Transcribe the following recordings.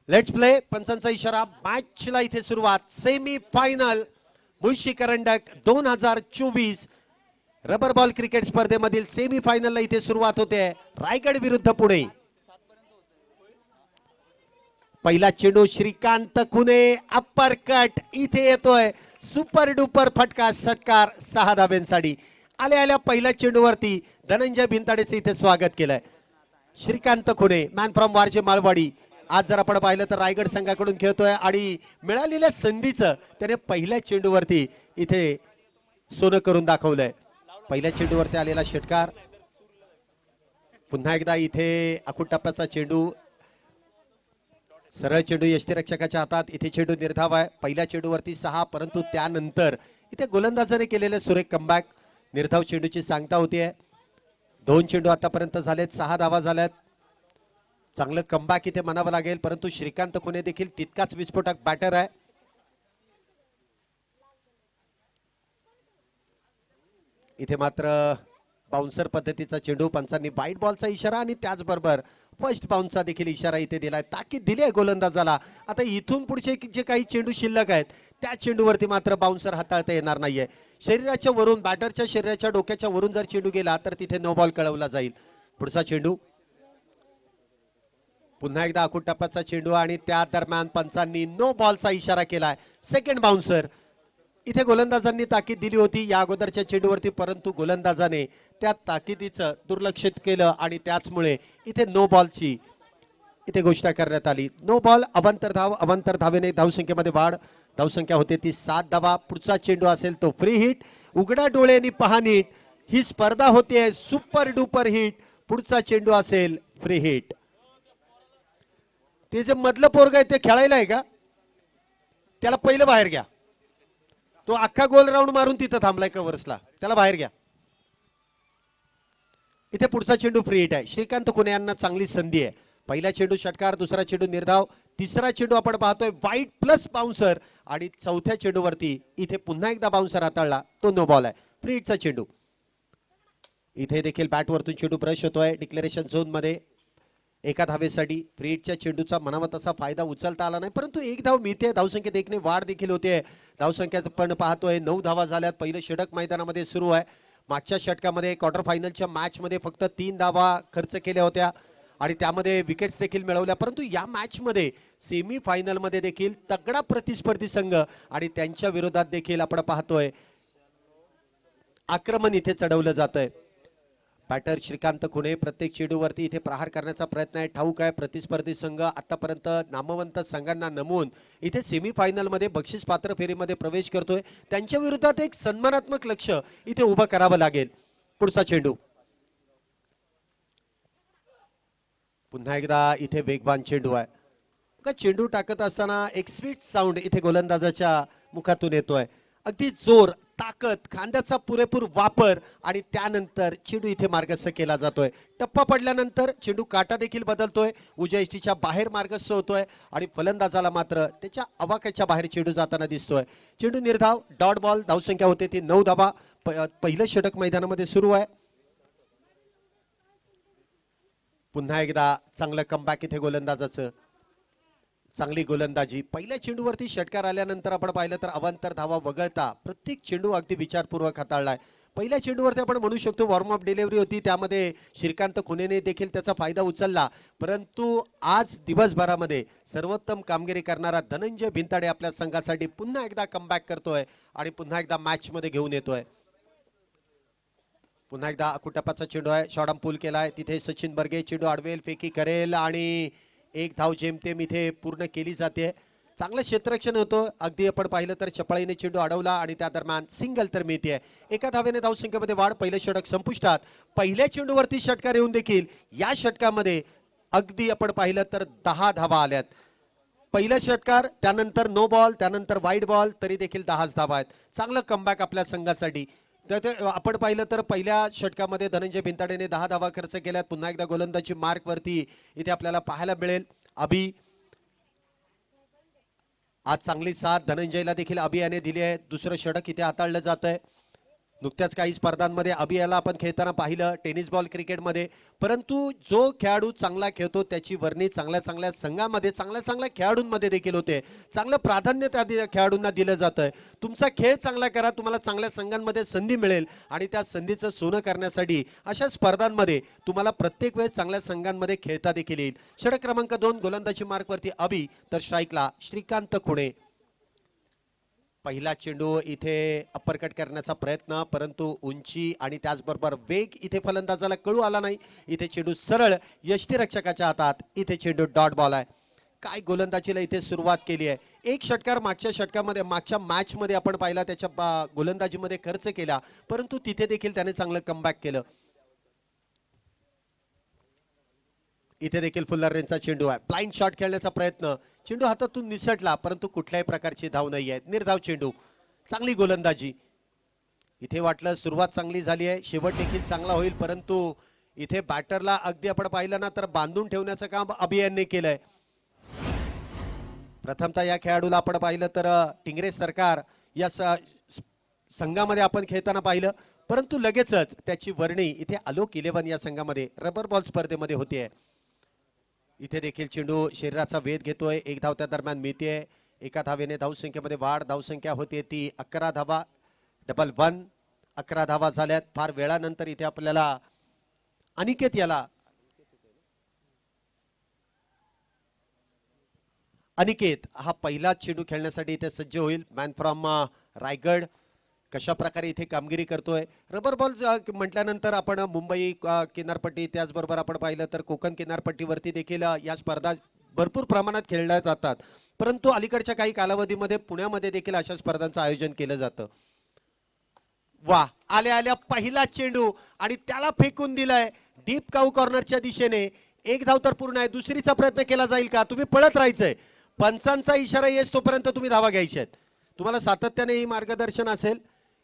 Let's play. पंचांचा इशारा. मॅचला इथे सुरुवात. सेमी फायनल मुळशी करंडक 2024 रबर बॉल क्रिकेट स्पर्धेमधील सेमी फायनलला इथे सुरुवात होते. रायगड विरुद्ध पुणे. पहिला चेंडू श्रीकांत खुने अप्पर कट इथे येतोय. सुपर डुपर फटका षटकार 6 धाब्यांसाठी. आल्या आल्या पहिल्या चेंडूवरती धनंजय भिंताडेचे इथे स्वागत केलंय. Shrikant Khune man from Warje Malwadi. आज जर आपण पाहिलं तर रायगड संघाकडून खेळतोय आणि मिळालेल्या संधीचं त्याने पहिल्या चेंडूवरती इथे सोनं करून दाखवलंय. पहिल्या चेंडूवरती आलेला षटकार. पुन्हा एकदा इथे आखूड टप्प्याचा चेंडू. सरळ चेंडू यष्टीरक्षकाच्या हातात. इथे चेंडू निर्धाव आहे. पहिल्या चेंडूवरती 6 परंतु त्यानंतर इथे गोलंदाजाने केलेले सुरेख कमबॅक. निर्धाव चेंडूची सांगता होतीये. 2 चेंडू आतापर्यंत झालेत. 6 धावा झाल्यात. चांगलं कमबॅक इथे म्हणावं लागेल. परंतु श्रीकांत खुने देखील तितकाच विस्फोटक बॅटर आहे. इथे मात्र बाउन्सर पद्धतीचा चेंडू. पंचांनी वाईट बॉलचा इशारा आणि त्याचबरोबर फर्स्ट बाउन्सचा देखील इशारा इथे दिलाय. ताकीद दिली आहे गोलंदाजाला. आता इथून पुढचे जे काही चेंडू शिल्लक आहेत त्या चेंडूवरती मात्र बाउन्सर हाताळता येणार नाहीये. शरीराच्या वरून बॅटरच्या शरीराच्या डोक्याच्या वरून जर चेंडू गेला तर तिथे नो बॉल कळवला जाईल. पुढचा चेंडू. पुन्हा एकदा आखूड टप्प्याचा चेंडू आणि त्या दरम्यान पंचांनी नो बॉलचा इशारा केलाय. Second bouncer. इथे गोलंदाजांनी ताकीद दिली होती या अगोदरच्या चेंडूवरती, परंतु गोलंदाजाने त्या ताकिदीचं दुर्लक्षित केलं आणि त्याचमुळे इथे नो बॉलची इथे घोषणा करण्यात आली. No ball. अवांतर धाव. अवांतर धावेने धावसंख्येमध्ये वाढ. धावसंख्या होते ती 7 धावा. पुढचा चेंडू असेल तो फ्री हिट. उघड्या डोळ्यांनी पहा नीट. ही स्पर्धा होते सुपर डुपर हिट. पुढचा चेंडू असेल फ्री हिट. ते जे मधलं पोरग आहे ते खेळायला आहे का? त्याला पहिलं बाहेर घ्या. तो अख्खा गोल राऊंड मारून तिथं थांबलाय कव्हर्सला. त्याला बाहेर घ्या. इथे पुढचा चेंडू फ्री हिट आहे. श्रीकांत खुने यांना चांगली संधी आहे. पहिला चेंडू षटकार. दुसरा चेंडू निर्धाव. तिसरा चेंडू आपण पाहतोय वाईट प्लस बाउन्सर आणि चौथ्या चेंडूवरती इथे पुन्हा एकदा बाउन्सर हाताळला. तो नो बॉल आहे. फ्री हिटचा चेंडू. इथे देखील बॅटवरतून चेंडू ब्रश होतोय डिक्लेरेशन झोन मध्ये. एका धावेसाठी फ्री हिटच्या चेंडूचा म्हणावा तसा फायदा उचलता आला नाही, परंतु एक धाव मिळते. धावसंख्येत एकने वाढ देखील होते. धावसंख्या पण पाहतोय 9 धावा झाल्यात. पहिलं षटक मैदानामध्ये सुरू आहे. मागच्या षटकामध्ये क्वार्टर फायनलच्या मॅच मध्ये फक्त 3 धावा खर्च केल्या होत्या आणि त्यामध्ये विकेट्स देखील मिळवल्या. परंतु या मॅच मध्ये सेमी फायनल मध्ये देखील तगडा प्रतिस्पर्धी संघ आणि त्यांच्या विरोधात देखील आपण पाहतोय आक्रमण इथे चढवलं जातंय. बॅटर श्रीकांत खुने प्रत्येक चेंडूवरती इथे प्रहार करण्याचा प्रयत्न आहे. ठाऊक आहे प्रतिस्पर्धी संघ आतापर्यंत नामवंत संघांना नमवून इथे सेमीफायनल मध्ये बक्षीस पात्र फेरीमध्ये प्रवेश करतोय. त्यांच्या विरोधात एक सन्मानात्मक लक्ष इथे उभं करावं लागेल. पुढचा चेंडू. पुन्हा एकदा इथे वेगवान चेंडू आहे. का चेंडू टाकत असताना एक स्वीट साऊंड इथे गोलंदाजाच्या मुखातून येतोय. अगदी जोर, ताकद, खांद्याचा पुरेपूर वापर आणि त्यानंतर चेंडू इथे मार्गस्थ केला जातोय. टप्पा पडल्यानंतर चेंडू काटा देखील बदलतोय. उजव्या यष्टीच्या बाहेर मार्गस्थ होतोय आणि फलंदाजाला मात्र त्याच्या आवाक्याच्या बाहेर चेंडू जाताना दिसतोय. चेंडू निर्धाव. Dot ball. धावसंख्या होते ती 9 धावा. पहिलं षटक मैदानामध्ये सुरू आहे. पुन्हा एकदा चांगलं कमबॅक इथे गोलंदाजाचं. चांगली गोलंदाजी. पहिल्या चेंडूवरती षटकार आल्यानंतर आपण पाहिलं तर अवांतर धावा वगळता प्रत्येक चेंडू अगदी विचारपूर्वक हाताळलाय. पहिल्या चेंडूवरती आपण म्हणू शकतो वॉर्मअप डिलिव्हरी होती, त्यामध्ये श्रीकांत खुनेने देखील त्याचा फायदा उचलला. परंतु आज दिवसभरामध्ये सर्वोत्तम कामगिरी करणारा धनंजय भिंताडे आपल्या संघासाठी पुन्हा एकदा कमबॅक करतोय आणि पुन्हा एकदा मॅच मध्ये घेऊन येतोय. पुन्हा एकदा अकुटप्पाचा चेंडू आहे. शॉर्टम पूल केलाय. तिथे सचिन बर्गे चेंडू अडवेल, फेकी करेल आणि एक धाव जेमतेम इथे पूर्ण केली जाते. चांगलं क्षेत्ररक्षण होतं. अगदी आपण पाहिलं तर चपळीने चेंडू अडवला आणि त्या दरम्यान सिंगल तर मिळते. एका धावेने धावसंख्येमध्ये वाढ. पहिलं षटक संपुष्टात. पहिल्या चेंडूवरती षटकार येऊन देखील या षटकामध्ये अगदी आपण पाहिलं तर 10 धावा आल्यात. पहिला षटकार, त्यानंतर नो बॉल, त्यानंतर वाईड बॉल, तरी देखील 10 धावा आहेत. चांगलं कमबॅक आपल्या संघासाठी. तर आपण पाहिलं तर पहिल्या षटकामध्ये धनंजय भिंताडेने 10 धावा खर्च केल्यात. पुन्हा एकदा गोलंदाजी मार्क वरती इथे आपल्याला पाहायला मिळेल. अभि आज चांगली साथ धनंजयला देखील अभि याने दिली आहे. दुसरं षटक इथे हाताळलं जात आहे. नुकत्याच काही स्पर्धांमध्ये अभि याला आपण खेळताना पाहिलं टेनिस बॉल क्रिकेटमध्ये, परंतु जो खेळाडू चांगला खेळतो त्याची वर्णी चांगल्या चांगल्या संघामध्ये चांगल्या चांगल्या खेळाडूंमध्ये देखील होते. चांगलं प्राधान्य त्या खेळाडूंना दिलं जातं. तुमचा खेळ चांगला करा, तुम्हाला चांगल्या संघांमध्ये संधी मिळेल आणि त्या संधीचं सोनं करण्यासाठी अशा स्पर्धांमध्ये तुम्हाला प्रत्येक वेळेस चांगल्या संघांमध्ये खेळता देखील येईल. षटक क्रमांक 2 गोलंदाजी मार्कवरती अभि, तर स्ट्राईकला श्रीकांत खुणे. पहिला चेंडू इथे अपरकट करण्याचा प्रयत्न, परंतु उंची आणि त्याचबरोबर वेग इथे फलंदाजाला कळू आला नाही. इथे चेंडू सरळ यष्टीरक्षकाच्या हातात. इथे चेंडू डॉट बॉल आहे. काय गोलंदाजीला इथे सुरुवात केली आहे. एक षटकार मागच्या षटकामध्ये मागच्या मॅच मध्ये आपण पाहिला त्याच्या गोलंदाजीमध्ये खर्च केला, परंतु तिथे देखील त्याने चांगलं कमबॅक केलं. इथे देखील फुल्लर रेंजचा चेंडू आहे. ब्लाइंड शॉट खेळण्याचा प्रयत्न, चेंडू हातातून निसटला, परंतु कुठल्याही प्रकारची धाव नाही आहे. निर्धाव चेंडू, चांगली गोलंदाजी. इथे वाटलं सुरुवात चांगली झाली आहे, शेवट देखील चांगला होईल, परंतु इथे बॅटरला अगदी आपण पाहिलं ना तर बांधून ठेवण्याचं काम अभियानने केलंय. प्रथमतः या खेळाडूला आपण पाहिलं तर टिंगरे सरकार या संघामध्ये आपण खेळताना पाहिलं, परंतु लगेचच त्याची वर्णी इथे आलोक 11 या संघामध्ये रबर बॉल स्पर्धेमध्ये होतीये. इथे देखील चेंडू शरीराचा वेध घेतोय. एक धाव त्या दरम्यान मिळते. एका धावेने धावसंख्येमध्ये वाढ. धावसंख्या होते ती 11 धावा. डबल 1 11 धावा झाल्यात. फार वेळानंतर इथे आपल्याला अनिकेत याला अनिकेत हा पहिला चेंडू खेळण्यासाठी इथे सज्ज होईल. मॅन फ्रॉम रायगड कशा प्रकारे इथे कामगिरी करतोय. रबर बॉल म्हटल्यानंतर आपण मुंबई किनारपट्टी त्याचबरोबर आपण पाहिलं तर कोकण किनारपट्टीवरती देखील या स्पर्धा भरपूर प्रमाणात खेळल्या जातात, परंतु अलीकडच्या काही कालावधीमध्ये पुण्यामध्ये देखील अशा स्पर्धांचं आयोजन केलं जातं. वा, आल्या आल्या पहिला चेंडू आणि त्याला फेकून दिलाय डीप काऊ कॉर्नरच्या दिशेने. एक धाव तर पूर्ण आहे. दुसरीचा प्रयत्न केला जाईल का? तुम्ही पळत राहायचंय. पंचांचा इशारा येस तोपर्यंत तुम्ही धावा घ्यायच्या आहेत. तुम्हाला सातत्याने ही मार्गदर्शन असेल.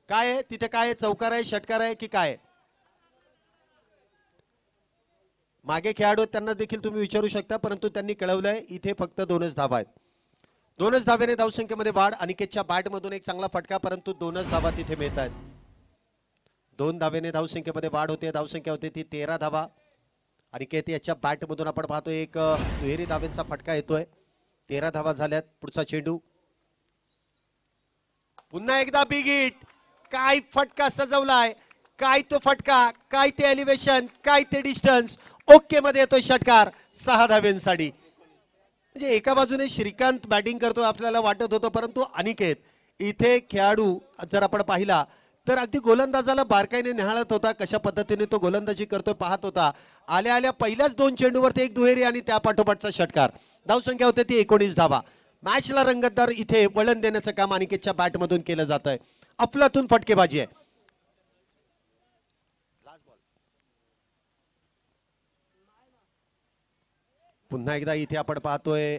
काय आहे तिथे? काय आहे? चौकार आहे, षटकार आहे की काय? मागे खेळाडू त्यांना देखील तुम्ही विचारू शकता, परंतु त्यांनी कळवलंय इथे फक्त 2च धावा आहेत. 2च धावेने धावसंख्येमध्ये वाढ. अनिकेतच्या बॅट मधून एक चांगला फटका, परंतु 2च धावा तिथे मिळत आहेत. 2 धावेने धावसंख्येमध्ये वाढ होते. धावसंख्या होते ती 13 धावा. अनिकेत याच्या बॅट मधून आपण पाहतोय एक दुहेरी धावेचा फटका येतोय. 13 धावा झाल्यात. पुढचा चेंडू पुन्हा एकदा बिग हिट. काय फटका सजवलाय, काय तो फटका, काय ते एलिव्हेशन, काय ते डिस्टन्स. ओके मध्ये येतोय षटकार 6 धावेंसाठी. म्हणजे एका बाजूने श्रीकांत बॅटिंग करतोय आपल्याला वाटत होतं, परंतु अनिकेत इथे खेळाडू जर आपण पाहिला तर अगदी गोलंदाजाला बारकाईने निहाळत होता. कशा पद्धतीने तो गोलंदाजी करतोय पाहत होता. आल्या आल्या पहिल्याच 2 चेंडूवरती एक दुहेरी आणि त्या पाठोपाठचा षटकार. धावसंख्या होते ती 19 धावा. मॅचला रंगतदार इथे वळण देण्याचं काम अनिकेतच्या बॅट मधून केलं जात आहे. अफलातून फटकेबाजी आहे. पुन्हा एकदा इथे आपण पाहतोय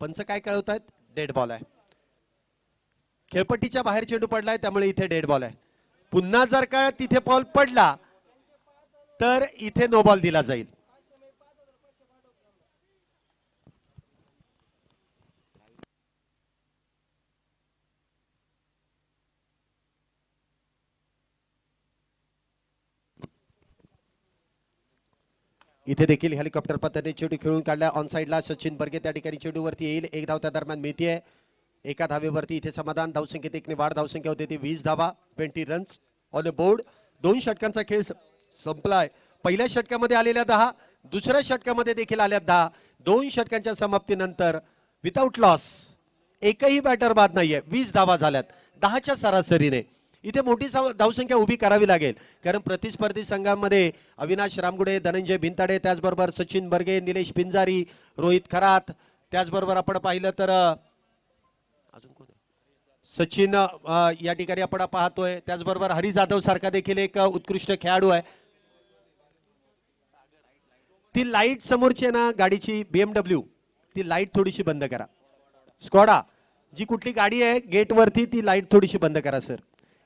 पंच काय कळवतायत? डेड बॉल आहे. खेळपट्टीच्या बाहेर चेंडू पडलाय, त्यामुळे इथे डेड बॉल आहे. पुन्हा जर का तिथे बॉल पडला तर इथे नो बॉल दिला जाईल. इथे देखील हेलिकॉप्टर पद्धतीने चेंडू खेळून काढला. ऑन साइडला सचिन बर्गे त्या ठिकाणी चेंडूवरती येईल. एक धाव त्या दरम्यान मिळतीये. एका धावेवरती इथे समाधान. धावसंख्येत एकने वाढ. धावसंख्या होते ती 20 धावा. 20 रन्स ऑन द बोर्ड. 2 षटकांचा खेळ संपलाय. पहिल्या षटकामध्ये आलेल्या 10, दुसऱ्या षटकामध्ये देखील आल्या 10. 2 षटकांच्या समाप्तीनंतर विदाउट लॉस एकही बॅटर बाद नाहीये. 20 धावा झाल्यात 10च्या सरासरीने. इथे मोठी धावसंख्या उभी करावी लागेल, कारण प्रतिस्पर्धी संघांमध्ये अविनाश रामगुडे, धनंजय भिंताडे, त्याचबरोबर सचिन बर्गे, निलेश पिंजारी, रोहित खरात, त्याचबरोबर आपण पाहिलं तर अजून कोण सचिन या ठिकाणी आपण पाहतोय. त्याचबरोबर हरी जाधव सारखा देखील एक उत्कृष्ट खेळाडू आहे. ती लाईट समोरची ना गाडीची BMW, ती लाईट थोडीशी बंद करा. स्कॉडा जी कुठली गाडी आहे गेट वरती ती लाईट थोडीशी बंद करा सर.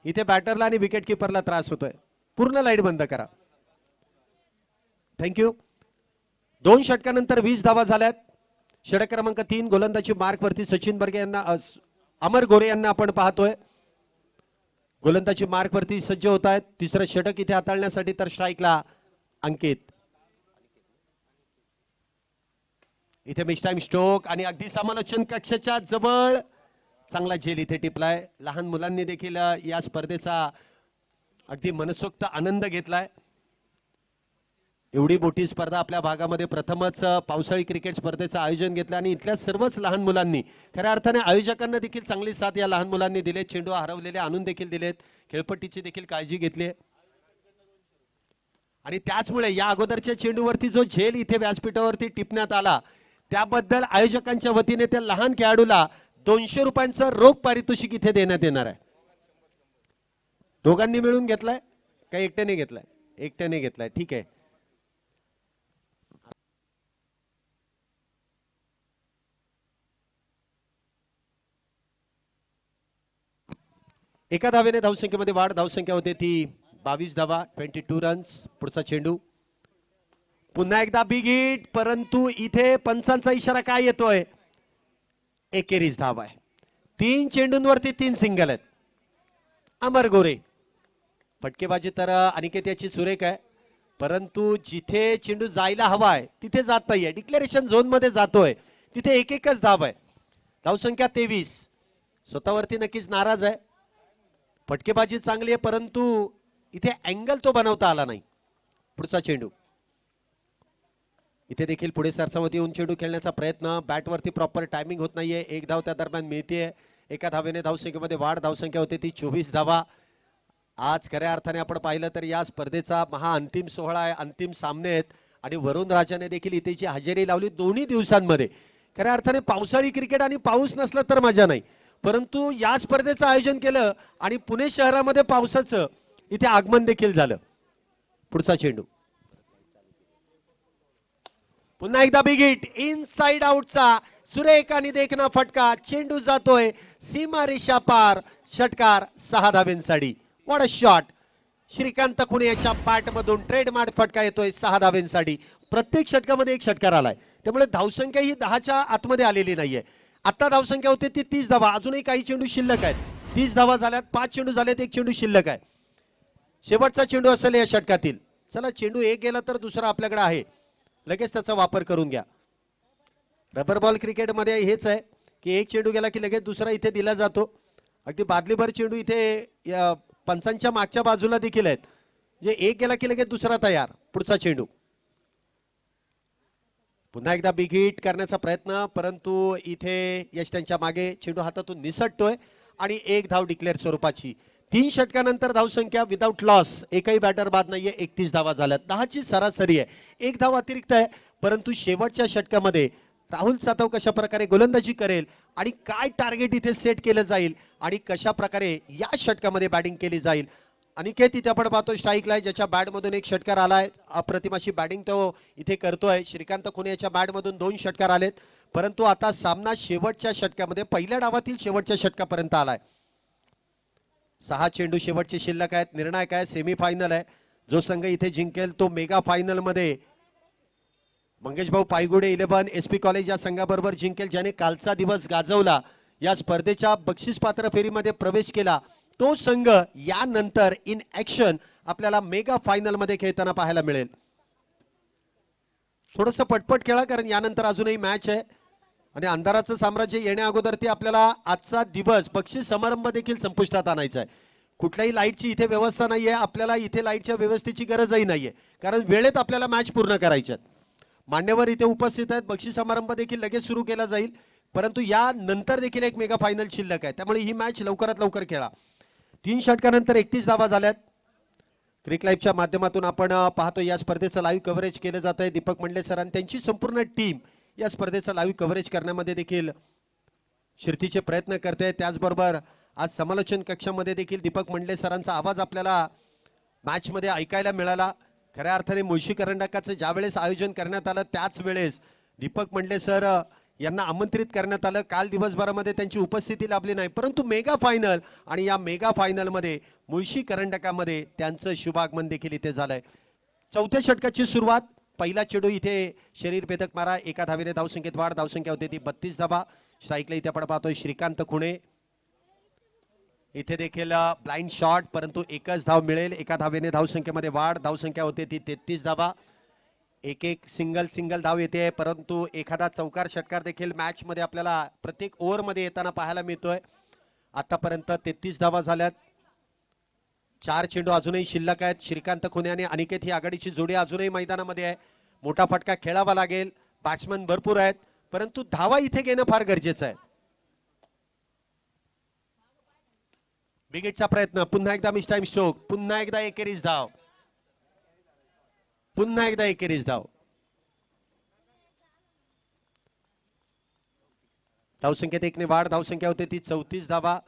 इथे बॅटरला आणि विकेट किपरला त्रास होतोय. पूर्ण लाईट बंद करा. थँक्यू. 2 षटकानंतर 20 धावा झाल्यात. षटक क्रमांक 3 गोलंदाजी मार्क वरती सचिन बर्गे यांना, अमर गोरे यांना आपण पाहतोय. गोलंदाजी मार्क वरती सज्ज होत आहेत. तिसरं षटक इथे हाताळण्यासाठी तर स्ट्राईकला अंकित. इथे मिस टाइम स्ट्रोक आणि अगदी समालोचन कक्षाच्या जवळ चांगला झेल इथे टिपलाय. लहान मुलांनी देखील या स्पर्धेचा अगदी मनसोक्त आनंद घेतलाय. एवढी मोठी स्पर्धा आपल्या भागामध्ये प्रथमच पावसाळी क्रिकेट स्पर्धेचं आयोजन घेतलं आणि इथल्या सर्वच लहान मुलांनी खऱ्या अर्थाने आयोजकांना देखील चांगली साथ या लहान मुलांनी दिले. चेंडू हरवलेले आणून देखील दिलेत. खेळपट्टीची देखील काळजी घेतली आणि त्याचमुळे या अगोदरच्या चेंडूवरती जो झेल इथे व्यासपीठावरती टिपण्यात आला त्याबद्दल आयोजकांच्या वतीने त्या लहान खेळाडूला 200 रुपयांचं रोख पारितोषिक इथे देण्यात येणार आहे. दोघांनी मिळून घेतलाय का एकट्याने घेतलाय? एकट्याने घेतलाय. ठीक आहे. एका धावेने धावसंख्येमध्ये वाढ. धावसंख्या होते ती 22 धावा, 22 रन्स. पुढचा चेंडू पुन्हा एकदा बिग हिट, परंतु इथे पंचांचा इशारा काय येतोय? एकेरीच धाव आहे. 3 चेंडूंवरती 3 सिंगल आहेत. अमर गोरे फटकेबाजी तर अनिकेत याची सुरेख आहे, परंतु जिथे चेंडू जायला हवाय तिथे जात नाहीये. डिक्लेरेशन झोन मध्ये जातोय तिथे एकच धाव आहे. धावसंख्या 23. स्वतःवरती नक्कीच नाराज आहे. फटकेबाजी चांगली आहे, परंतु इथे अँगल तो बनवता आला नाही. पुढचा चेंडू इथे देखील पुढे सरसावती येऊन चेंडू खेळण्याचा प्रयत्न. बॅटवरती प्रॉपर टायमिंग होत नाहीये. एक धाव त्या दरम्यान मिळते. एका धावेने धावसंख्येमध्ये वाढ. धावसंख्या होते ती 24 धावा. आज खऱ्या अर्थाने आपण पाहिलं तर या स्पर्धेचा महाअंतिम सोहळा आहे. अंतिम सामने आहेत आणि वरुण राजाने देखील इथेची हजेरी लावली दोन्ही दिवसांमध्ये. खऱ्या अर्थाने पावसाळी क्रिकेट आणि पाऊस नसला तर मजा नाही, परंतु या स्पर्धेचं आयोजन केलं आणि पुणे शहरामध्ये पावसाचं इथे आगमन देखील झालं. पुढचा चेंडू पुन्हा एकदा बिग हिट. इनसाइड आउटचा सुरेख आणि देखना फटका. चेंडू जातोय सीमा रेषा पार. षटकार 6 धावेंसाठी. What a shot. Shrikant Khune याच्या बॅट मधून ट्रेडमार्क फटका येतोय 6 धावेंसाठी. प्रत्येक षटकामध्ये एक षटकार आलाय, त्यामुळे धावसंख्या ही 10च्या आतमध्ये आलेली नाहीये. आता धावसंख्या होती ती 30 धावा. अजूनही काही चेंडू शिल्लक आहेत. 30 धावा झाल्यात. 5 चेंडू झालेत, एक चेंडू शिल्लक आहे. शेवटचा चेंडू असेल या षटकातील. चला, चेंडू एक गेला तर दुसरा आपल्याकडे आहे, लगेच त्याचा वापर करून घ्या. रबर बॉल क्रिकेटमध्ये हेच आहे की एक चेंडू गेला की लगेच दुसरा इथे दिला जातो. अगदी बादलीभर चेंडू इथे पंचांच्या मागच्या बाजूला देखील आहेत, जे एक गेला की लगेच दुसरा तयार. पुढचा चेंडू पुन्हा एकदा बिग हिट करण्याचा प्रयत्न, परंतु इथे यश त्यांच्या मागे. चेंडू हातातून निसटतोय आणि एक धाव डिक्लेअर स्वरूपाची. 3 षटकानंतर धावसंख्या विदाउट लॉस, एकही बॅटर बाद नाहीये. 31 धावा झाल्यात. 10ची सरासरी आहे. एक धाव अतिरिक्त आहे, परंतु शेवटच्या षटकामध्ये राहुल सातव कशा प्रकारे गोलंदाजी करेल आणि काय टार्गेट इथे सेट केलं जाईल आणि कशा प्रकारे या षटकामध्ये बॅटिंग केली जाईल. अनिकेत इथे आपण पाहतो स्ट्राईकला, ज्याच्या बॅटमधून एक षटकार आलाय. अप्रतिम अशी बॅटिंग तो इथे करतोय. श्रीकांत खुणे याच्या बॅटमधून 2 षटकार आलेत, परंतु आता सामना शेवटच्या षटकामध्ये पहिल्या डावातील शेवटच्या षटकापर्यंत आलाय. 6 चेंडू शेवटचे शिल्लक आहेत. निर्णायक आहे, सेमीफायनल आहे. जो संघ इथे जिंकेल तो मेगा फायनल मध्ये मंगेश भाऊ पायगुडे 11 SP कॉलेज या संघाबरोबर जिंकेल. ज्याने कालचा दिवस गाजवला, या स्पर्धेच्या बक्षीस पात्र फेरीमध्ये प्रवेश केला, तो संघ यानंतर इन ऍक्शन आपल्याला मेगा फायनल मध्ये खेळताना पाहायला मिळेल. थोडंसं पटपट खेळा, कारण यानंतर अजूनही मॅच आहे आणि अंधाराचं साम्राज्य येण्या अगोदर ते आपल्याला आजचा दिवस बक्षीस समारंभ देखील संपुष्टात आणायचा आहे. कुठल्याही लाईटची इथे व्यवस्था नाहीये. आपल्याला इथे लाईटच्या व्यवस्थेची गरजही नाहीये, कारण वेळेत आपल्याला मॅच पूर्ण करायची आहे. मान्यवर इथे उपस्थित आहेत. बक्षीस समारंभ देखील लगेच सुरू केला जाईल, परंतु या नंतर देखील एक मेगा फायनल शिल्लक आहे, त्यामुळे ही मॅच लवकरात लवकर खेळा. 3 षटकानंतर 31 धावा झाल्यात. क्रिक लाईव्हच्या माध्यमातून आपण पाहतो या स्पर्धेचं लाईव्ह कव्हरेज केलं जात आहे. दीपक मंडले सर आणि त्यांची संपूर्ण टीम या स्पर्धेचं लाईव्ह कव्हरेज करण्यामध्ये देखील शिर्तीचे प्रयत्न करते. त्याचबरोबर आज समालोचन कक्षामध्ये देखील दीपक मंडले सरांचा आवाज आपल्याला मॅच मध्ये ऐकायला मिळाला. खऱ्या अर्थाने मुळशी करंडकाचं ज्या वेळेस आयोजन करण्यात आलं त्याच वेळेस दीपक मंडले सर यांना आमंत्रित करण्यात आलं. काल दिवसभरामध्ये त्यांची उपस्थिती लाभली नाही, परंतु मेगा फायनल आणि या मेगा फायनल मध्ये मुळशी करंडकामध्ये त्यांचं शुभागमन देखील इथे झालंय. 4थ्या षटकाची सुरुवात. पहिला चेंडू इथे शरीर भेदक मारा. एका धावेने धावसंख्येत वाढ. धावसंख्या होती ती 32 धावा. स्ट्राईकला इथे आपण पाहतोय श्रीकांत खुणे. इथे देखील ब्लाइंड शॉट, परंतु एकच धाव मिळेल. एका धावेने धावसंख्येमध्ये वाढ. धावसंख्या होते ती 33 धावा. एक एक सिंगल धाव येते, परंतु एखादा चौकार षटकार देखील मॅच मध्ये आपल्याला प्रत्येक ओव्हर मध्ये येताना पाहायला मिळतोय. आतापर्यंत 33 धावा झाल्यात. 4 चेंडू अजूनही शिल्लक आहेत. श्रीकांत खुने आणि अनिकेत ही आघाडीची जोडी अजूनही मैदानामध्ये आहे. मोठा फटका खेळावा लागेल. बॅट्समन भरपूर आहेत, परंतु धावा इथे घेणं फार गरजेचं आहे. विकेटचा प्रयत्न, पुन्हा एकदा मिस टाइम स्ट्रोक, पुन्हा एकदा एकेरीच धाव, पुन्हा एकदा एकेरीच धाव. धावसंख्येत एकने वाढ. धावसंख्या होते ती 34 धावा.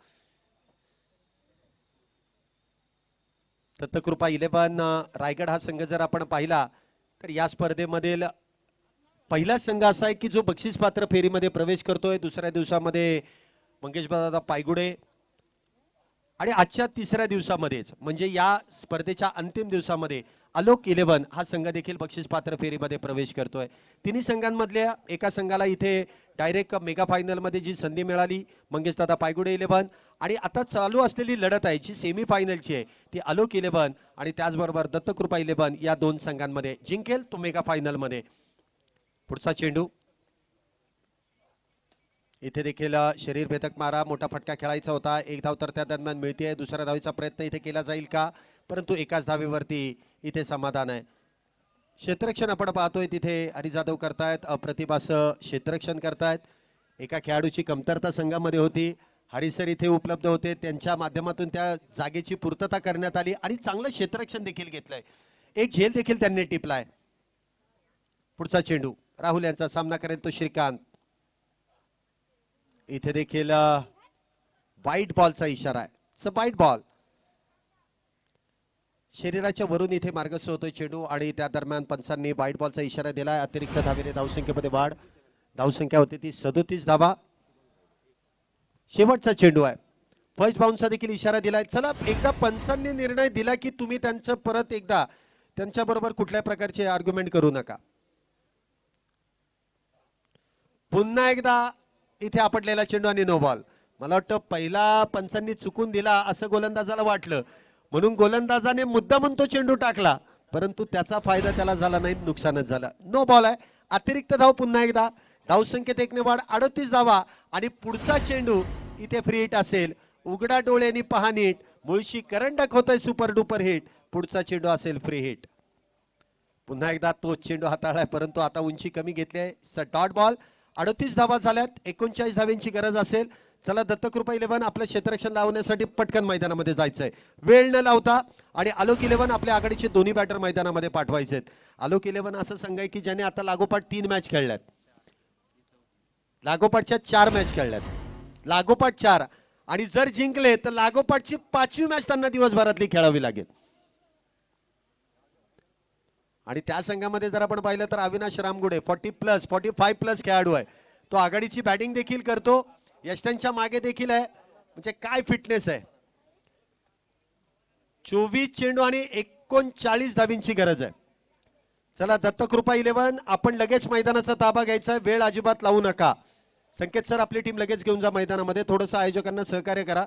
दत्तकृपा 11 रायगड हा संघ जर आपण पाहिला तर या स्पर्धेमधील पहिला संघ असा आहे की जो बक्षीस पात्र फेरीमध्ये प्रवेश करतोय. दुसऱ्या दिवसामध्ये मंगेश दादा पायगुडे आणि आजच्या तिसऱ्या दिवसामध्येच म्हणजे या स्पर्धेच्या अंतिम दिवसामध्ये आलोक 11 हा संघ देखील बक्षीस पात्र फेरीमध्ये प्रवेश करतोय. तिन्ही संघांमधल्या एका संघाला इथे डायरेक्ट मेगा फायनल मध्ये जी संधी मिळाली मंगेश दादा पायगुडे 11, आणि आता चालू असलेली लढत आहे जी सेमी फायनलची आहे ती आलोक 11 आणि त्याचबरोबर दत्तकृपा 11 या दोन संघांमध्ये जिंकेल तो मेगा फायनल मध्ये. पुढचा चेंडू, इथे देखील शरीर भेदक मारा, मोठा फटका खेळायचा होता. एक धाव तर त्या दरम्यान मिळते. दुसऱ्या धावेचा प्रयत्न इथे केला जाईल का, परंतु एकाच धावेवरती इथे समाधान आहे. क्षेत्ररक्षण आपण पाहतोय तिथे हरी जाधव करतायत, अप्रतिम असं क्षेत्ररक्षण करतायत. एका खेळाडूची कमतरता संघामध्ये होती. हरिसर इथे उपलब्ध होते, त्यांच्या माध्यमातून त्या जागेची पूर्तता करण्यात आली आणि चांगलं क्षेत्ररक्षण देखील घेतलंय. एक झेल देखील त्यांनी टिपलाय. पुढचा चेंडू, राहुल यांचा सामना करेल तो श्रीकांत. इथे देखील वाईट बॉलचा इशारा आहे. वाईट बॉल, शरीराच्या वरून इथे मार्गस्थ होतोय चेंडू आणि त्या दरम्यान पंचांनी वाईट बॉलचा इशारा दिलाय. अतिरिक्त धावेने धावसंख्येमध्ये वाढ. धावसंख्या होती ती 37 धावा. शेवटचा चेंडू आहे. फर्स्ट बाउन्सचा देखील इशारा दिलाय. चला, एकदा पंचांनी निर्णय दिला की तुम्ही त्यांचं परत एकदा त्यांच्या बरोबर कुठल्या प्रकारचे आर्ग्युमेंट करू नका. पुन्हा एकदा इथे आपटलेला चेंडू आणि नो बॉल. मला वाटतं पहिला पंचांनी चुकून दिला असं गोलंदाजाला वाटलं, म्हणून गोलंदाजाने मुद्दामून तो चेंडू टाकला, परंतु त्याचा फायदा त्याला झाला नाही, नुकसानच झालं. नो बॉल आहे. अतिरिक्त धाव पुन्हा एकदा. धावसंख्येत एकने वाढ, 38 धावा आणि पुढचा चेंडू इथे फ्री हिट असेल. उघडा डोळ्यांनी पहा नीट, मुळशी करंडक होतोय सुपर डुपर हिट. पुढचा चेंडू असेल फ्री हिट. पुन्हा एकदा तो चेंडू हाताळलाय, परंतु आता उंची कमी घेतली आहे. Dot ball. 38 धावा झाल्यात. 39 धाव्यांची गरज असेल. चला, दत्तकृपा 11 आपलं क्षेत्ररक्षण लावण्यासाठी पटकन मैदानामध्ये जायचंय, वेळ न लावता. आणि आलोक 11 आपल्या आघाडीचे दोन्ही बॅटर मैदानामध्ये पाठवायचे. आलोक 11 असं संघ आहे की ज्याने आता लागोपाठ 3 मॅच खेळल्यात, लागोपाठच्या 4 मॅच खेळल्यात, लागोपाठ 4, आणि जर जिंकले तर लागोपाठची 5वी मॅच त्यांना दिवसभरातली खेळावी लागेल. आणि त्या संघामध्ये जर आपण पाहिलं तर अविनाश रामगुडे 45+ खेळाडू आहे. तो आघाडीची बॅटिंग देखील करतो, यष्टांच्या मागे देखील आहे. म्हणजे काय फिटनेस आहे. 24 चेंडू आणि 39 धावींची गरज आहे. चला, दत्तकृपा 11 आपण लगेच मैदानाचा ताबा घ्यायचा आहे, वेळ अजिबात लावू नका. संकेत सर आपली टीम लगेच घेऊन जा मैदानामध्ये, थोडंसं आयोजकांना सहकार्य करा.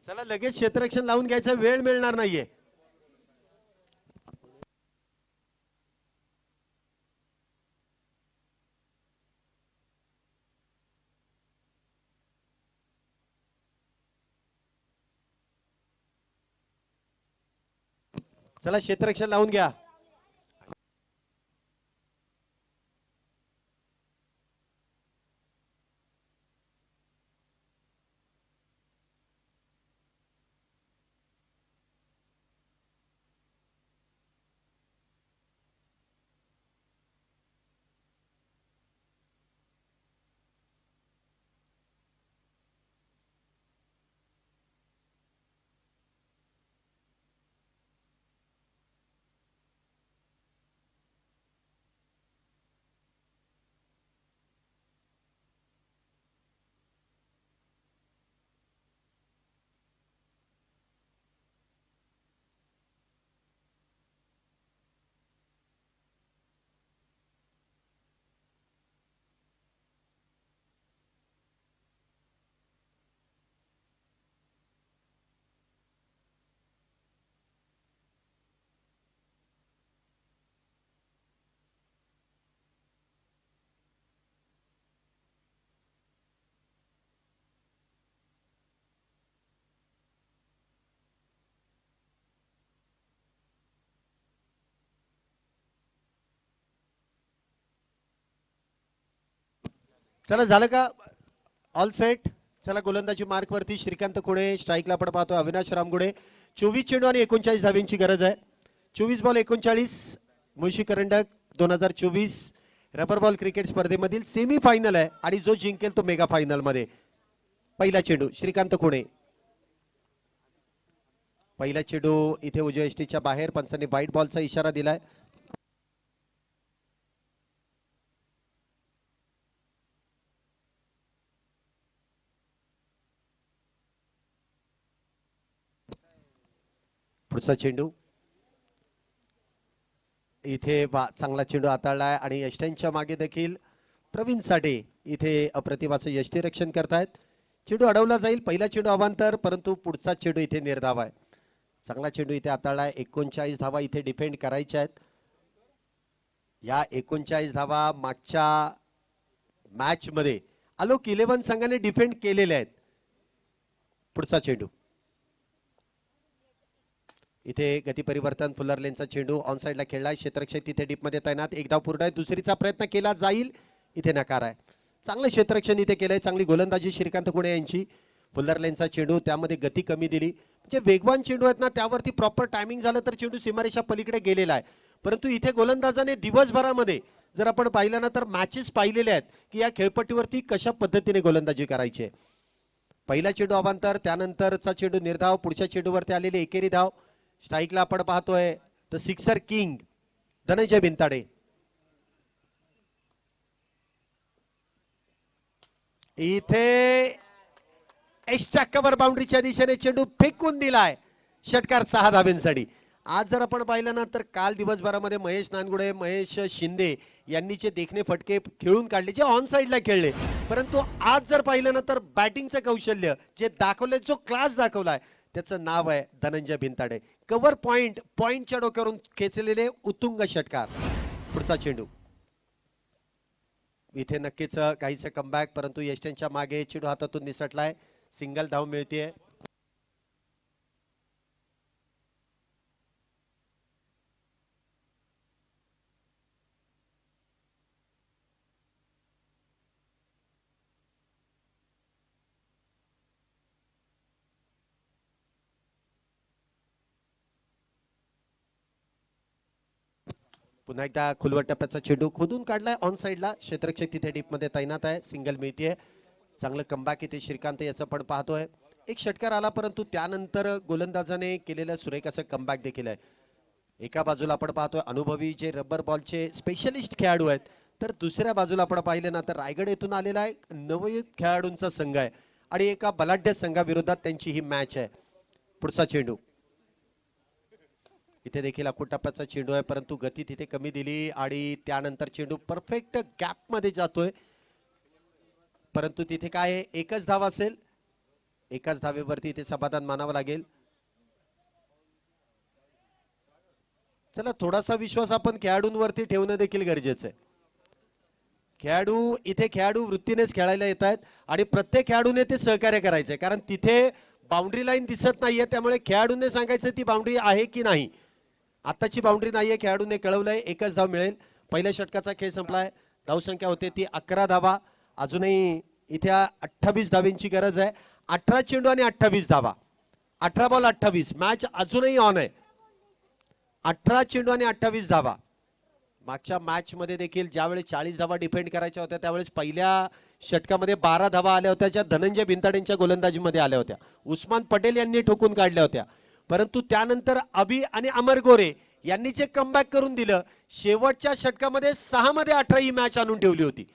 चला लगेच क्षेत्ररक्षण लावून घ्यायचा, वेळ मिळणार नाहीये. चला क्षेत्ररक्षण लावून घ्या. चला झालं का, ऑल सेट. चला गोलंदाजी मार्क वरती श्रीकांत कुणे, स्ट्राईकला आपण पाहतो अविनाश रामगुडे. 24 चेंडू आणि 39 धाव्यांची गरज आहे. 24 बॉल 39. मुळशी करंडक 2024 रबर बॉल क्रिकेट स्पर्धेमधील सेमी फायनल आहे आणि जो जिंकेल तो मेगा फायनल मध्ये. पहिला चेंडू श्रीकांत कुणे, पहिला चेंडू इथे उजव्या एसटीच्या बाहेर, पंचांनी वाईट बॉलचा इशारा दिलाय. पुढचा चेंडू इथे चांगला चेंडू हाताळलाय आणि यष्ट्यांच्या मागे देखील प्रवीण साठे इथे अप्रतिमाचं यष्टीरक्षण करतायत. चेंडू अडवला जाईल. पहिला चेंडू अवांतर, परंतु पुढचा चेंडू इथे निर्धाव आहे. चांगला चेंडू इथे हाताळलाय. 39 धावा इथे डिफेंड करायच्या आहेत. या 39 धावा मागच्या मॅच मध्ये आलोक 11 संघाने डिफेंड केलेले आहेत. पुढचा चेंडू इथे गती परिवर्तन, फुलर लेनचा चेंडू ऑन साइडला खेळलाय. क्षेत्ररक्षक तिथे डीप मध्ये तैनात. एक धाव पूर्ण आहे. दुसरीचा प्रयत्न केला जाईल, इथे नकार आहे. चांगलं क्षेत्ररक्षण इथे केलंय. चांगली गोलंदाजी श्रीकांत कुणे यांची. फुलर लेनचा चेंडू, त्यामध्ये गती कमी दिली. म्हणजे वेगवान चेंडू आहेत ना, त्यावरती प्रॉपर टायमिंग झालं तर चेंडू सीमारेषा पलीकडे गेलेला आहे. परंतु इथे गोलंदाजाने दिवसभरामध्ये जर आपण पाहिलं ना तर मॅचेस पाहिलेले आहेत की या खेळपट्टीवरती कशा पद्धतीने गोलंदाजी करायची आहे. पहिला चेंडू अवांतर, त्यानंतरचा चेंडू निर्धाव. पुढच्या चेंडूवरती आलेली एकेरी धाव. स्ट्राईकला आपण पाहतोय द सिक्सर किंग धनंजय बिनताडे. इथे एक्स्ट्रा कव्हर बाउंड्रीच्या दिशेने चेंडू फेकून दिलाय. षटकार 6 धाब्यांसाठी. आज जर आपण पाहिलं ना तर काल दिवसभरामध्ये महेश नानगुडे, महेश शिंदे यांनी जे देखणे फटके खेळून काढले, जे ऑन साइडला खेळले, परंतु आज जर पाहिलं ना तर बॅटिंगचं कौशल्य जे दाखवले, जो क्लास दाखवलाय, त्याचं नाव आहे धनंजय बिनताडे. कव्हर पॉइंटच्या डोक्यावरून खेचलेले उत्तुंग षटकार. पुढचा चेंडू इथे नक्कीच काहीसे कमबॅक, परंतु यष्ट्यांच्या मागे चेंडू हातातून निसटलाय. सिंगल धाव मिळते. पुन्हा एकदा खुलवट टप्प्याचा चेंडू खोदून काढलाय ऑन साइडला. क्षेत्ररक्षक तिथे डीप मध्ये तैनात आहे. सिंगल मिळतीये. चांगलं कमबॅक इथे श्रीकांत याचं पण पाहतोय. एक षटकार आला, परंतु त्यानंतर गोलंदाजाने केलेलं सुरेख असं कमबॅक देखील आहे. एका बाजूला आपण पाहतोय अनुभवी जे रबर बॉलचे स्पेशलिस्ट खेळाडू आहेत, तर दुसऱ्या बाजूला आपण पाहिले ना तर रायगड येथून आलेला एक नवयुक्त खेळाडूंचा संघ आहे आणि एका बलाढ्य संघाविरोधात त्यांची ही मॅच आहे. पुढचा चेंडू इथे देखील अकूट टप्प्याचा चेंडू आहे, परंतु गती तिथे कमी दिली आणि त्यानंतर चेंडू परफेक्ट गॅप मध्ये जातोय. परंतु तिथे काय एकच धाव असेल. एकाच धावेवरती इथे समाधान मानावं लागेल. चला थोडासा विश्वास आपण खेळाडूंवरती ठेवणं देखील गरजेचं आहे. खेळाडू वृत्तीनेच खेळायला येत आहेत आणि प्रत्येक खेळाडूने ते सहकार्य करायचंय, कारण तिथे बाउंड्री लाईन दिसत नाहीये, त्यामुळे खेळाडूने सांगायचं ती बाउंड्री आहे की नाही. आताची बाउंड्री नाहीये, खेळाडूने कळवलंय, एकच धाव मिळेल. पहिल्या षटकाचा खेळ संपलाय. धावसंख्या होते ती 11 धावा. अजूनही इथे 28 धावींची गरज आहे. 18 चेंडू आणि 28 धावा. 18 बॉल 28. मॅच अजूनही ऑन आहे. 18 चेंडू आणि 28 धावा. मागच्या मॅच मध्ये देखील ज्यावेळेस 40 धावा डिफेंड करायच्या होत्या त्यावेळेस पहिल्या षटकामध्ये 12 धावा आल्या होत्या, ज्या धनंजय बिनताडेंच्या गोलंदाजीमध्ये आल्या होत्या. उस्मान पटेल यांनी ठोकून काढल्या होत्या. परंतु त्यानंतर अभि आणि अमर गोरे यांनी जे कमबॅक करून दिलं, शेवटच्या षटकामध्ये 6 मध्ये 18 ही मॅच आणून ठेवली होती.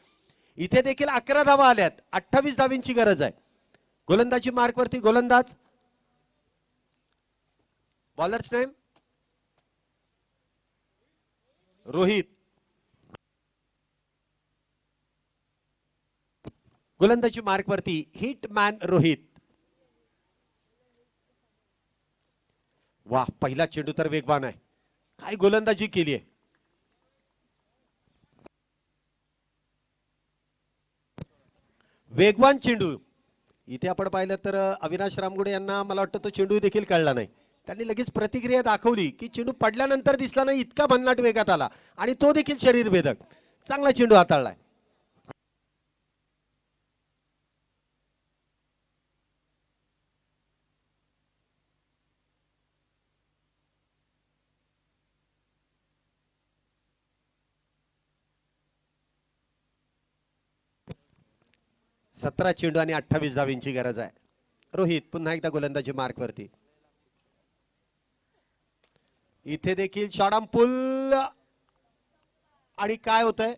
इथे देखील 11 धावा आल्यात. 28 धावींची गरज आहे. गोलंदाजी मार्कवरती गोलंदाज, बॉलर्स नेम रोहित. गोलंदाजी मार्कवरती हिटमॅन रोहित. वाह, पहिला चेंडू तर वेगवान आहे. काय गोलंदाजी केली आहे. वेगवान चेंडू. इथे आपण पाहिलं तर अविनाश रामगुडे यांना मला वाटतं तो चेंडू देखील कळला नाही. त्यांनी लगेच प्रतिक्रिया दाखवली की चेंडू पडल्यानंतर दिसला नाही, इतका भन्नाट वेगात आला आणि तो देखील शरीर भेदक. चांगला चेंडू हाताळलाय. सतरा चेंडू आणि 28 धावींची गरज आहे. रोहित पुन्हा एकदा गोलंदाजी मार्कवरती. इथे देखील शॉर्ट पुल आणि काय होतंय,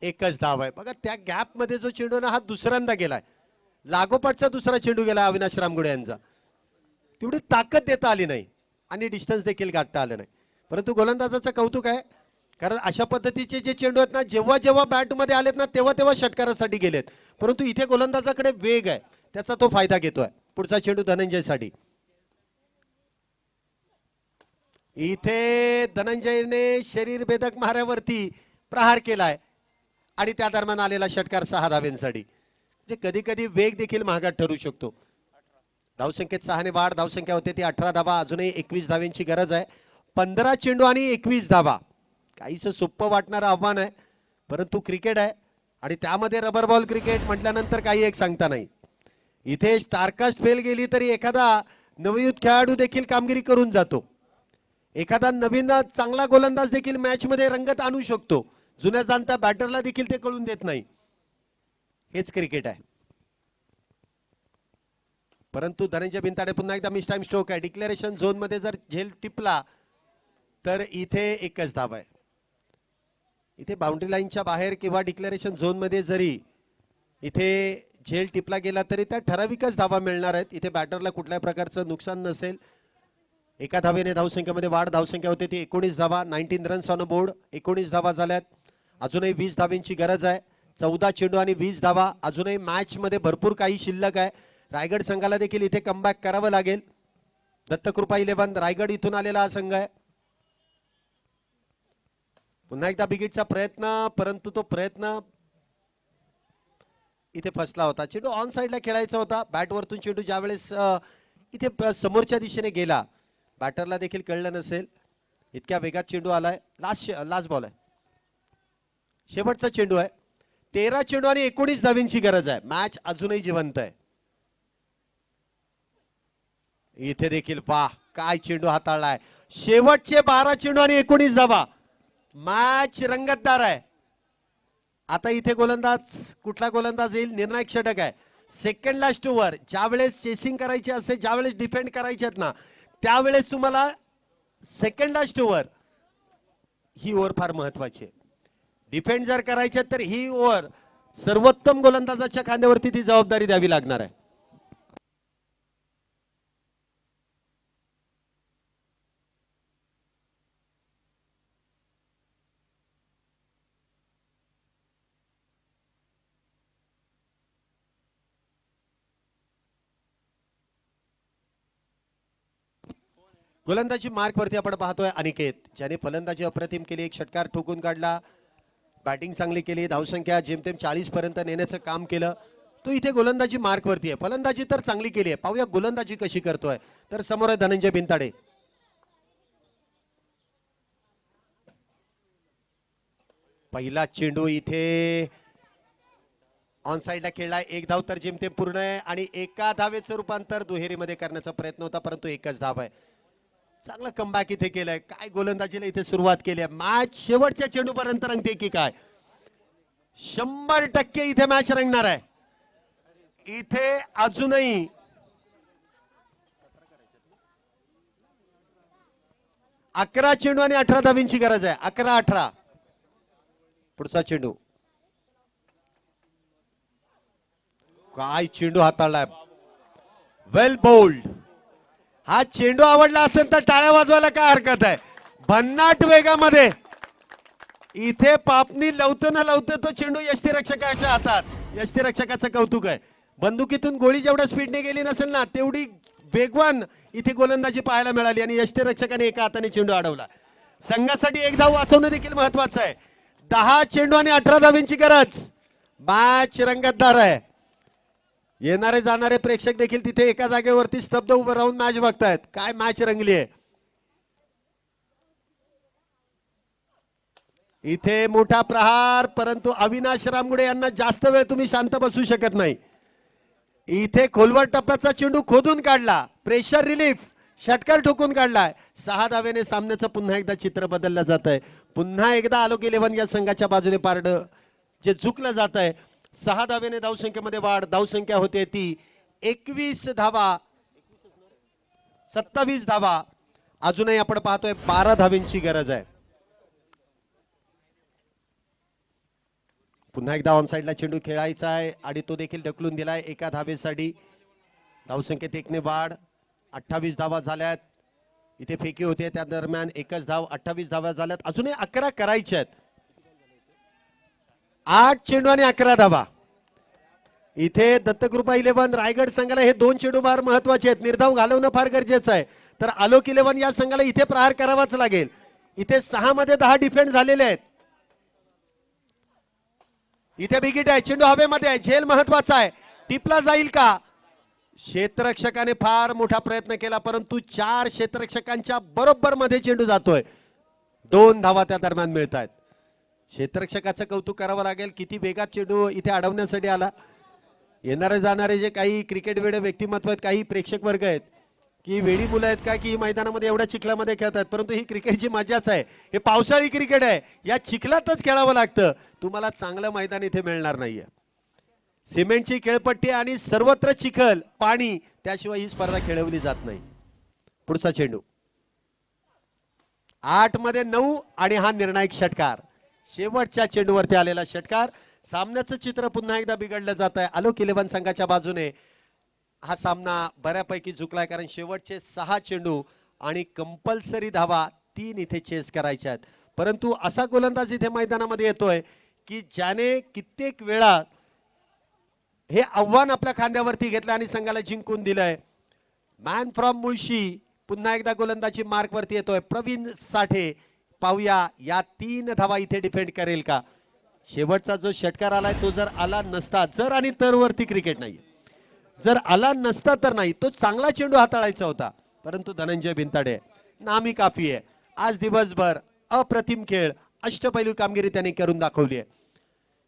एकच धाव आहे. बघा त्या गॅप मध्ये जो चेंडू ना हा दुसऱ्यांदा गेलाय, लागोपाठचा दुसरा चेंडू गेला अविनाश रामगुडे यांचा. तेवढी ताकद देता आली नाही आणि डिस्टन्स देखील गाठता आलं नाही. परंतु गोलंदाजाचं कौतुक आहे, कारण अशा पद्धतीचे जे चेंडू आहेत ना, जेव्हा जेव्हा बॅट मध्ये आलेत ना तेव्हा तेव्हा षटकारासाठी गेलेत. परंतु इथे गोलंदाजाकडे वेग आहे, त्याचा तो फायदा घेतोय. पुढचा चेंडू धनंजयसाठी. इथे धनंजयने शरीर भेदक माऱ्यावरती प्रहार केलाय आणि त्या दरम्यान आलेला षटकार 6 धावेंसाठी. म्हणजे कधी कधी वेग देखील महागात ठरू शकतो. धावसंख्येत 6 ने वाढ. धावसंख्या होते ती 18 धावा. अजूनही 21 धावेंची गरज आहे. 15 चेंडू आणि 21 धावा. काहीच सोपं वाटणारं आव्हान आहे, परंतु क्रिकेट आहे आणि त्यामध्ये रबर बॉल क्रिकेट म्हटल्यानंतर काही एक सांगता नाही. इथे स्टारकास्ट फेल गेली तरी एखादा नवयुत खेळाडू देखील कामगिरी करून जातो. एखादा नवीन चांगला गोलंदाज देखील मॅच मध्ये रंगत आणू शकतो. जुन्या जाणत्या बॅटरला देखील ते कळून देत नाही. हेच क्रिकेट आहे. परंतु धनंजय बिनताडे पुन्हा एकदा मिस टाइम स्ट्रोक आहे. डिक्लेरेशन झोन मध्ये जर झेल टिपला तर इथे एकच धाव आहे. इथे बाउंड्री लाईनच्या बाहेर किंवा डिक्लेरेशन झोन मध्ये जरी इथे झेल टिपला गेला तरी त्या ठराविकच धावा मिळणार आहेत. इथे बॅटरला कुठल्याही प्रकारचं नुकसान नसेल. एका धावेने धावसंख्येमध्ये वाढ. धावसंख्या होते ती 19 धावा. 19 रन्स ऑन बोर्ड. 19 धावा झाल्यात. अजूनही 20 धावेंची गरज आहे. 14 चेंडू आणि 20 धावा. अजूनही मॅच मध्ये भरपूर काही शिल्लक आहे. रायगड संघाला देखील इथे कमबॅक करावं लागेल. दत्तकृपा 11 रायगड इथून आलेला हा संघ आहे. पुन्हा एकदा बिगिटचा प्रयत्न, परंतु तो प्रयत्न इथे फसला होता. चेंडू ऑन साइडला खेळायचा होता. बॅट वरतून चेंडू ज्यावेळेस इथे समोरच्या दिशेने गेला, बॅटरला देखील कळलं नसेल. इतक्या वेगात चेंडू आलाय. लास्ट बॉल आहे, शेवटचा चेंडू आहे. 13 चेंडू आणि 19 धावींची गरज आहे. मॅच अजूनही जिवंत आहे. इथे देखील वाह, काय चेंडू हाताळलाय. शेवटचे 12 चेंडू आणि 19 धावा. मॅच रंगतदार आहे. आता इथे गोलंदाज, कुठला गोलंदाज येईल, निर्णायक षटक आहे. सेकंड लास्ट ओव्हर, ज्यावेळेस चेसिंग करायची असते, ज्यावेळेस डिफेंड करायचे आहेत ना, त्यावेळेस तुम्हाला सेकंड लास्ट ओव्हर ही ओव्हर फार महत्वाची आहे. डिफेंड जर करायचे तर ही ओव्हर सर्वोत्तम गोलंदाजाच्या खांद्यावरती ती जबाबदारी द्यावी लागणार आहे. गोलंदाजी मार्क वरती आपण पाहतोय अनिकेत, ज्याने फलंदाजी अप्रतिम केली, एक षटकार ठोकून काढला, बॅटिंग चांगली केली, धावसंख्या जेमतेम 40 पर्यंत नेण्याचं काम केलं. तो इथे गोलंदाजी मार्क वरती आहे. फलंदाजी तर चांगली केली आहे. पाहूया गोलंदाजी कशी करतोय. तर समोर आहे धनंजय बिनताडे. पहिला चेंडू इथे ऑन साइडला खेळलाय, एक धाव तर जेमतेम पूर्ण आहे आणि एका धावेचं रूपांतर दुहेरीमध्ये करण्याचा प्रयत्न होता, परंतु एकच धाव आहे. चांगलं कमबॅक इथे केलंय. काय गोलंदाजीला इथे सुरुवात केली आहे. मॅच शेवटच्या चेंडूपर्यंत रंगते की काय? 100% इथे मॅच रंगणार आहे. इथे अजूनही अकरा चेंडू आणि 18 धावींची गरज आहे. 11-18. पुढचा चेंडू, काय चेंडू हाताळलाय, वेल बोल्ड. हा चेंडू आवडला असेल तर टाळ्या वाजवायला काय हरकत आहे. भन्नाट वेगामध्ये इथे पापणी लवतं ना लवतं तो चेंडू यष्टीरक्षकाच्या हातात. यष्टीरक्षकाचं कौतुक आहे. बंदुकीतून गोळी जेवढ्या स्पीडने गेली नसेल ना तेवढी वेगवान इथे गोलंदाजी पाहायला मिळाली आणि यष्टीरक्षकाने एका हाताने चेंडू अडवला. संघासाठी एक धाव वाचवणं देखील महत्वाचं आहे. 10 चेंडू आणि 18 धावींची गरज. मॅच रंगतदार आहे. येणारे जाणारे प्रेक्षक देखील तिथे एका जागेवरती स्तब्ध उभं राहून मॅच बघतायत. काय मॅच रंगली आहे. इथे मोठा प्रहार, परंतु अविनाश रामगुडे यांना जास्त वेळ तुम्ही शांत बसू शकत नाही. इथे खोलवर टप्प्याचा चेंडू खोदून काढला, प्रेशर रिलीफ, षटकार ठोकून काढलाय. 6 धावेने सामन्याचं पुन्हा एकदा चित्र बदललं जात आहे. पुन्हा एकदा आलोक 11 या संघाच्या बाजूने पारड जे झुकलं जात आहे. 6 धावेने धावसंख्येमध्ये वाढ. धावसंख्या होते ती 21 धावा, 27 धावा. अजूनही आपण पाहतोय 12 धावेंची गरज आहे. पुन्हा एकदा ऑन साइडला चेंडू खेळायचा आहे आणि तो देखील ढकलून दिलाय एका धावेसाठी. धावसंख्येत 1 ने वाढ. 28 धावा झाल्यात. इथे फेकी होते त्या दरम्यान एकच धाव. 28 धावा झाल्यात. अजूनही 11 करायच्या आहेत. 8 चेंडू आणि 11 धावा. इथे दत्तकृपा 11 रायगड संघाला हे 2 चेंडू फार महत्वाचे आहेत. निर्धाव घालवणं फार गरजेचं आहे. तर आलोक 11 या संघाला इथे प्रहार करावाच लागेल. इथे 6 मध्ये 10 डिफेंड झालेले आहेत. इथे बिगिट आहे, चेंडू हवेमध्ये आहे, झेल महत्वाचा आहे. टिपला जाईल का? क्षेत्ररक्षकाने फार मोठा प्रयत्न केला, परंतु 4 क्षेत्ररक्षकांच्या बरोबर मध्ये चेंडू जातोय. 2 धावा त्या दरम्यान मिळत आहेत. क्षेत्ररक्षकाचं कौतुक करावं लागेल. किती वेगात चेंडू इथे अडवण्यासाठी आला. येणारे जाणारे जे काही क्रिकेट वेडे व्यक्तिमत्व आहेत, काही प्रेक्षक वर्ग आहेत की वेडी मुलं आहेत का की मैदानामध्ये एवढ्या चिखलामध्ये खेळतात, परंतु ही क्रिकेटची मजाच आहे. हे पावसाळी क्रिकेट आहे. या चिखलातच खेळावं लागतं. तुम्हाला चांगलं मैदान इथे मिळणार नाहीये. सिमेंटची खेळपट्टी आणि सर्वत्र चिखल, पाणी, त्याशिवाय ही स्पर्धा खेळवली जात नाही. पुढचा चेंडू 8 मध्ये 9 आणि हा निर्णायक षटकार. शेवटच्या चेंडूवरती आलेला षटकार. सामन्याचं चित्र पुन्हा एकदा बिघडलं जात आहे. आलोक 11 संघाच्या बाजूने हा सामना बऱ्यापैकी झुकलाय, कारण शेवटचे 6 चेंडू आणि कंपल्सरी धावा 3 इथे चेस करायच्या आहेत. परंतु असा गोलंदाज इथे मैदानामध्ये येतोय की ज्याने कित्येक वेळा हे आव्हान आपल्या खांद्यावरती घेतलं आणि संघाला जिंकून दिलंय. मॅन फ्रॉम मुळशी पुन्हा एकदा गोलंदाजी मार्क वरती येतोय. प्रवीण साठे. पाहूया या 3 धावा इथे डिफेंड करेल का? शेवटचा जो षटकार आलाय तो जर आला नसता, जर आणि तर वरती क्रिकेट नाही, जर आला नसता तर नाही, तो चांगला चेंडू हाताळायचा होता. परंतु धनंजय बिनताडे नामी काफी आहे. आज दिवसभर अप्रतिम खेळ, अष्टपैलू कामगिरी त्यांनी करून दाखवली आहे.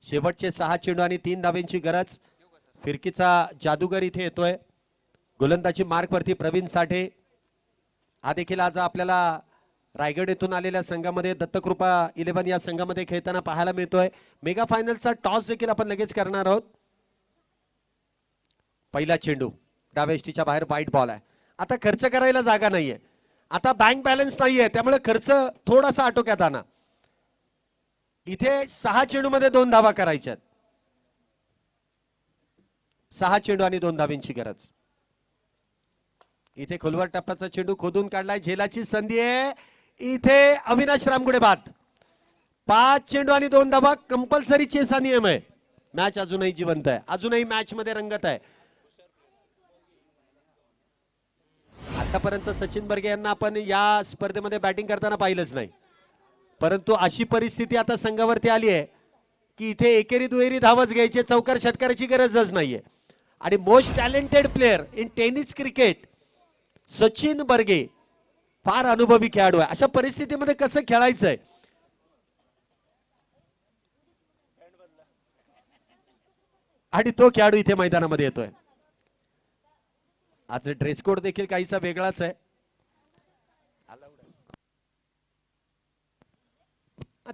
शेवटचे 6 चेंडू आणि 3 धावेंची गरज. फिरकीचा जादूगर इथे येतोय. गोलंदाजी मार्क वरती प्रवीण साठे. हा देखील आज आपल्याला रायगड येथून आलेल्या संघामध्ये दत्तकृपा 11 या संघामध्ये खेळताना पाहायला मिळतोय. मेगा फायनलचा टॉस देखील आपण लगेच करणार आहोत. पहिला चेंडू डाव्या यष्टीच्या बाहेर, वाईट बॉल आहे. आता खर्च करायला जागा नाहीये. आता बँक बॅलन्स नाहीये, त्यामुळे खर्च थोडासा आटोक्यात आणा. इथे 6 चेंडू मध्ये 2 धावा करायच्यात. 6 चेंडू आणि 2 धावींची गरज. इथे खोलवर टप्प्याचा चेंडू खोदून काढलाय. झेलाची संधी आहे. इथे अविनाश रामगुडे बाद. 5 चेंडू आणि 2 धावा. कंपल्सरी चेस हा नियम आहे. मॅच अजूनही जिवंत आहे. अजूनही मॅच मध्ये रंगत आहे. आतापर्यंत सचिन बर्गे यांना आपण या स्पर्धेमध्ये बॅटिंग करताना पाहिलंच नाही, परंतु अशी परिस्थिती आता संघावरती आली आहे की इथे एकेरी दुहेरी धावच घ्यायचे, चौकार षटकाराची गरजच नाहीये. आणि most talented player in tennis cricket Sachin Barge फार अनुभवी खेळाडू आहे. अशा परिस्थितीमध्ये कसं खेळायचंय, आणि तो खेळाडू इथे मैदानामध्ये येतोय. आज ड्रेस कोड देखील काहीसा वेगळाच आहे.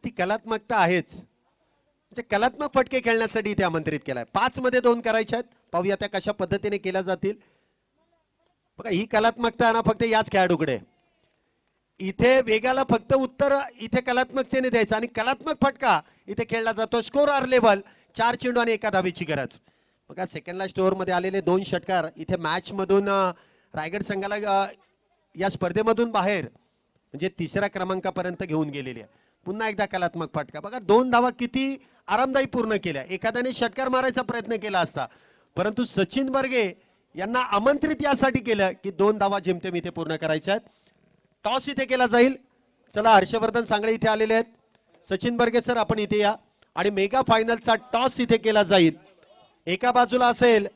ती कलात्मकता आहेच, म्हणजे कलात्मक फटके खेळण्यासाठी इथे आमंत्रित केलाय. 5 मध्ये 2 करायचे आहेत. पाहूया त्या कशा पद्धतीने केल्या जातील. बघा ही कलात्मकता ना फक्त याच खेळाडूकडे. इथे वेगाला फक्त उत्तर इथे कलात्मकतेने द्यायचं आणि कलात्मक फटका इथे खेळला जातो. स्कोर आर लेव्हल, 4 चेंडू आणि 1 धावेची गरज. बघा सेकंड लास्ट ओव्हर मध्ये आलेले 2 षटकार इथे मॅच मधून रायगड संघाला या स्पर्धेमधून बाहेर म्हणजे 3ऱ्या क्रमांकापर्यंत घेऊन गेलेले आहे. पुन्हा एकदा कलात्मक फटका. बघा 2 धावा किती आरामदायी पूर्ण केल्या. एखाद्याने षटकार मारायचा प्रयत्न केला असता, परंतु सचिन बर्गे यांना आमंत्रित यासाठी केलं की 2 धावा जेमतेम इथे पूर्ण करायच्या आहेत. टॉस इथे केला जाईल. चला हर्षवर्धन सांगळे इथे आलेले आहेत. सचिन बर्गे सर आपण इथे या आणि मेगा फायनलचा टॉस इथे केला जाईल. एका बाजूला असेल